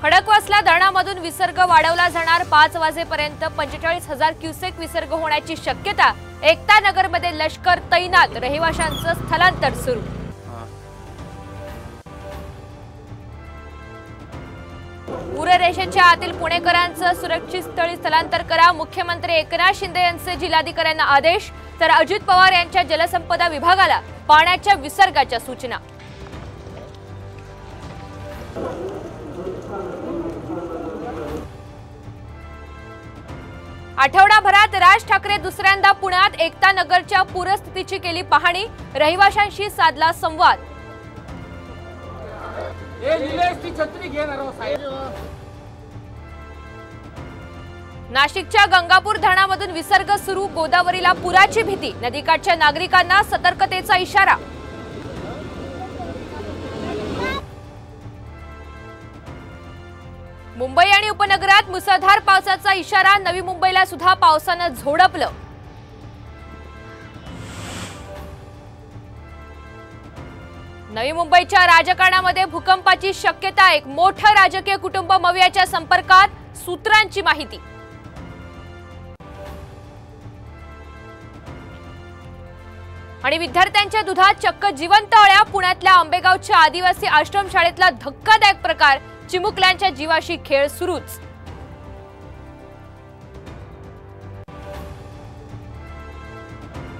खडकवासला धरणामधून विसर्ग वाढवला जाणार। 5 वाजेपर्यंत 45,000 क्युसेक विसर्ग होण्याची शक्यता। एकता नगरमध्ये लष्कर तैनात, रहिवाशांचं स्थलांतर सुरू। पूररेषेच्या आतील पुणेकरांचं सुरक्षित स्थळी स्थलांतर करा, मुख्यमंत्री एकनाथ शिंदे यांचे जिल्हाधिकाऱ्यांना आदेश। तर अजित पवार यांच्या जलसंपदा विभागाला पाण्याच्या विसर्गाच्या सूचना। आठवडाभरात राज ठाकरे दुसऱ्यांदा पुण्यात एकता नगरच्या पूरस्थितीची केली पाहणी, रहिवाशांशी साधला संवाद। नाशिकच्या गंगापूर धरणामधून विसर्ग सुरू, गोदावरीला पुराची भीती, नदीकाठच्या नागरिकांना सतर्कतेचा इशारा। मुंबई आणि उपनगरात मुसळधार पावसाचा इशारा, नवी मुंबईला सुद्धा पावसानं झोडपलं। नवी मुंबईच्या राजकारणामध्ये भूकंपाची शक्यता, एक मोठं राजकीय कुटुंब मवियाच्या संपर्कात, सूत्रांची माहिती। आणि विद्यार्थ्यांच्या दुधात चक्क जिवंत अळ्या, पुण्यातल्या आंबेगावच्या आदिवासी आश्रमशाळेतला धक्कादायक प्रकार, चिमुकल्यांच्या जीवाशी खेळ सुरूच।